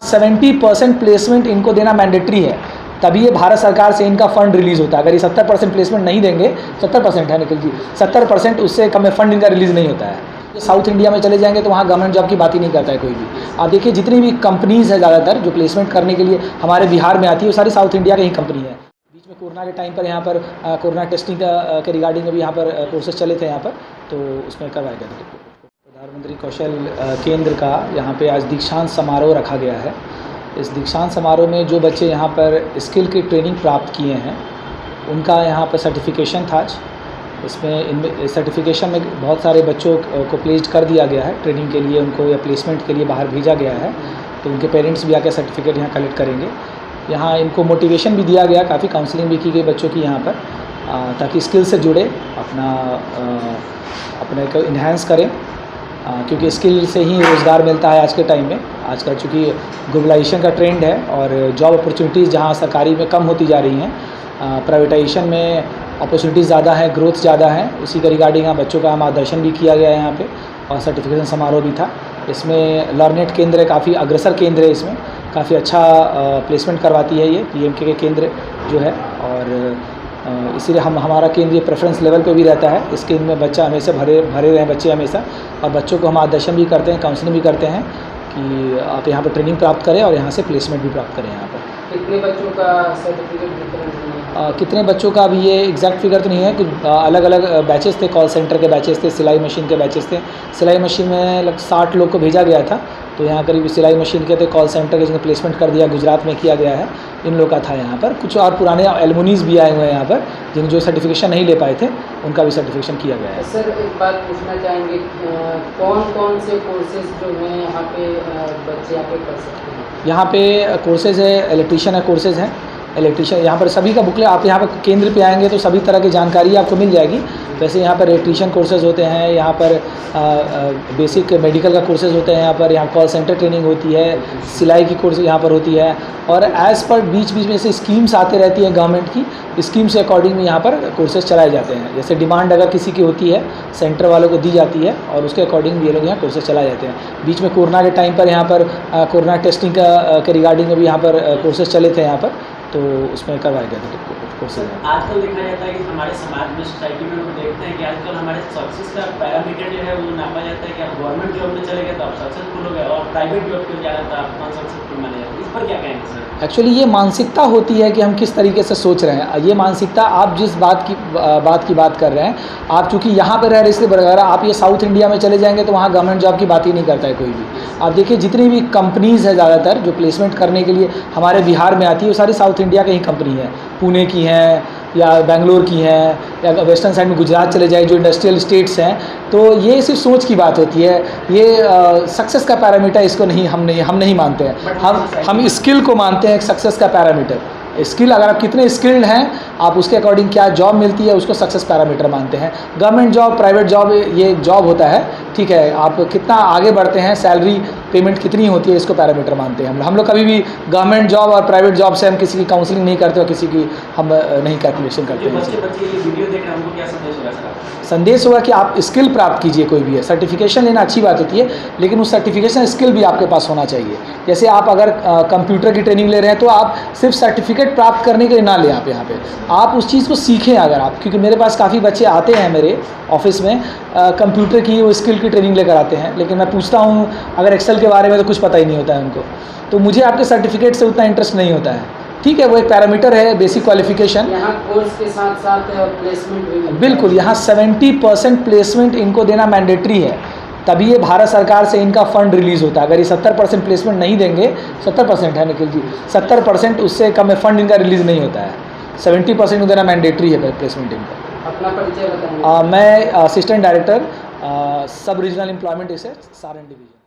70% placement इनको देना mandatory है, तभी ये भारत सरकार से इनका फंड रिलीज़ होता है। अगर ये 70% प्लेसमेंट नहीं देंगे, 70% है निखिल जी, 70% उससे कम में फंड इनका रिलीज़ नहीं होता है। साउथ इंडिया में चले जाएंगे तो वहाँ गवर्नमेंट जॉब की बात ही नहीं करता है कोई भी। आप देखिए जितनी भी कंपनीज़ है ज़्यादातर जो प्लेसमेंट करने के लिए हमारे बिहार में आती है वो सारी साउथ इंडिया की ही कंपनी है। बीच में कोरोना के टाइम पर यहाँ पर कोरोना टेस्टिंग के रिगार्डिंग में भी यहाँ पर कोर्सेज चले थे यहाँ पर, तो उसमें करवाया गया था। प्रधानमंत्री कौशल केंद्र का यहाँ पे आज दीक्षांत समारोह रखा गया है। इस दीक्षांत समारोह में जो बच्चे यहाँ पर स्किल की ट्रेनिंग प्राप्त किए हैं उनका यहाँ पर सर्टिफिकेशन था। इसमें इनमें सर्टिफिकेशन में बहुत सारे बच्चों को प्लेस्ड कर दिया गया है ट्रेनिंग के लिए, उनको या प्लेसमेंट के लिए बाहर भेजा गया है, तो उनके पेरेंट्स भी आकर सर्टिफिकेट यहाँ कलेक्ट करेंगे। यहाँ इनको मोटिवेशन भी दिया गया, काफ़ी काउंसलिंग भी की गई बच्चों की यहाँ पर, ताकि स्किल से जुड़े अपने को इन्हेंस करें, क्योंकि स्किल से ही रोज़गार मिलता है आज के टाइम में। आजकल चूँकि ग्लोबलाइजेशन का ट्रेंड है और जॉब अपॉर्चुनिटीज़ जहाँ सरकारी में कम होती जा रही हैं, प्राइवेटाइजेशन में अपॉर्चुनिटीज़ ज़्यादा है, ग्रोथ ज़्यादा है। उसी के रिगार्डिंग यहाँ बच्चों का मार्गदर्शन भी किया गया है यहाँ पे, और सर्टिफिकेशन समारोह भी था। इसमें लर्नेट केंद्र काफ़ी अग्रसर केंद्र है, इसमें काफ़ी अच्छा प्लेसमेंट करवाती है ये पीएमके के केंद्र जो है, और इसीलिए हमारा केंद्र ये प्रेफरेंस लेवल पे भी रहता है। इस केंद्र में बच्चा हमेशा भरे रहे बच्चे हमेशा, और बच्चों को हम मार्गदर्शन भी करते हैं, काउंसलिंग भी करते हैं कि आप यहाँ पर ट्रेनिंग प्राप्त करें और यहाँ से प्लेसमेंट भी प्राप्त करें। यहाँ पर कितने बच्चों का सर्टिफिकेट वितरण हुआ है? कितने बच्चों का अभी ये एग्जैक्ट फिगर तो नहीं है कि अलग अलग बैचेस थे, कॉल सेंटर के बैचेस थे, सिलाई मशीन के बैचेस थे। सिलाई मशीन में लगभग 60 लोग को भेजा गया था, तो यहाँ करीब सिलाई मशीन के थे, कॉल सेंटर के जिन्हें प्लेसमेंट कर दिया गुजरात में किया गया है, इन लोग का था यहाँ पर। कुछ और पुराने एल्युमनीज भी आए हुए हैं यहाँ पर, जिन जो सर्टिफिकेशन नहीं ले पाए थे उनका भी सर्टिफिकेशन किया गया है। सर एक बात पूछना चाहेंगे, कौन कौन से कोर्सेज जो हैं यहाँ पे बच्चे यहाँ पे कर सकते हैं? यहाँ पे कोर्सेज़ है, इलेक्ट्रीशियन है कोर्सेज़ हैं, इलेक्ट्रीशियन यहाँ पर सभी का बुकलेट, आप यहाँ पर केंद्र पे आएंगे तो सभी तरह की जानकारी आपको मिल जाएगी। वैसे यहाँ पर इलेक्ट्रीशियन कोर्सेज़ होते हैं, यहाँ पर बेसिक मेडिकल का कोर्सेज़ होते हैं, यहाँ कॉल सेंटर ट्रेनिंग होती है, सिलाई की कोर्स यहाँ पर होती है, और एज़ पर बीच में से स्कीम्स आते रहती हैं गवर्नमेंट की, स्कीम से अकॉर्डिंग में यहाँ पर कोर्सेज चलाए जाते हैं। जैसे डिमांड अगर किसी की होती है सेंटर वालों को दी जाती है, और उसके अकॉर्डिंग ये लोग यहाँ कोर्सेज चलाए जाते हैं। बीच में कोरोना के टाइम पर यहाँ पर कोरोना टेस्टिंग के रिगार्डिंग में भी यहाँ पर कोर्सेज चले थे यहाँ पर, तो उसमें करवाया गया था कोर्सेज। आजकल देखा जाता है कि हमारे समाज में, सोसाइटी में लोग देखते हैं कि आजकल हमारे सक्सेस का पैरामीटर जो है वो नापा जाता है कि आप गवर्नमेंट जॉब में चले गए तो आप सक्सेसफुल हो गए, और प्राइवेट जॉब में क्या रहता है आप अनसक्सेसफुल माने जाते हैं। इस पर क्या कहेंगे सर? एक्चुअली ये मानसिकता होती है कि हम किस तरीके से सोच रहे हैं। ये मानसिकता, आप जिस बात की बात कर रहे हैं, आप चूँकि यहाँ पर रह रहे इसलिए बरकरार, आप ये साउथ इंडिया में चले जाएंगे तो वहाँ गवर्नमेंट जॉब की बात ही नहीं करता है कोई भी। आप देखिए जितनी भी कंपनीज़ है ज़्यादातर जो प्लेसमेंट करने के लिए हमारे बिहार में आती है वो सारी साउथ इंडिया की ही कंपनी है, पुणे की हैं या बेंगलोर की हैं, या वेस्टर्न साइड में गुजरात चले जाए जो इंडस्ट्रियल स्टेट्स हैं। तो ये सिर्फ सोच की बात होती है, ये सक्सेस का पैरामीटर इसको हम नहीं मानते हैं। हम स्किल को मानते हैं सक्सेस का पैरामीटर। स्किल, अगर आप कितने स्किल्ड हैं, आप उसके अकॉर्डिंग क्या जॉब मिलती है उसको सक्सेस पैरामीटर मानते हैं। गवर्नमेंट जॉब, प्राइवेट जॉब, ये जॉब होता है, ठीक है, आप कितना आगे बढ़ते हैं, सैलरी पेमेंट कितनी होती है, इसको पैरामीटर मानते हैं हम लोग कभी भी गवर्नमेंट जॉब और प्राइवेट जॉब से हम किसी की काउंसलिंग नहीं करते और किसी की हम नहीं कैलकुलेशन करते हैं। बच्चे ये वीडियो देख रहे हैं, उनको क्या संदेश होगा सर? संदेश होगा कि आप स्किल प्राप्त कीजिए। कोई भी है, सर्टिफिकेशन लेना अच्छी बात होती है, लेकिन उस सर्टिफिकेशन स्किल भी आपके पास होना चाहिए। जैसे आप अगर कंप्यूटर की ट्रेनिंग ले रहे हैं तो आप सिर्फ सर्टिफिकेट प्राप्त करने के लिए ना लें, आप यहाँ पे आप उस चीज़ को सीखें। अगर आप, क्योंकि मेरे पास काफ़ी बच्चे आते हैं मेरे ऑफिस में, कंप्यूटर की वो स्किल की ट्रेनिंग लेकर आते हैं, लेकिन मैं पूछता हूँ अगर एक्सेल के बारे में तो कुछ पता ही नहीं होता है उनको। तो मुझे आपके सर्टिफिकेट से उतना इंटरेस्ट नहीं होता है, ठीक है, वो एक पैरामीटर है, बेसिक क्वालिफिकेशन। यहाँ कोर्स के साथ साथ प्लेसमेंट भी बिल्कुल, यहाँ 70% प्लेसमेंट इनको देना मैंडेटरी है, तभी ये भारत सरकार से इनका फंड रिलीज़ होता है। अगर ये 70% प्लेसमेंट नहीं देंगे, 70% है निखिल जी, 70% उससे कम में फंड इनका रिलीज़ नहीं होता है। 70% देना मैंडेटरी है प्लेसमेंट इनका। अपना परिचय बताएंगे? मैं असिस्टेंट डायरेक्टर सब regional employment research, Saran division.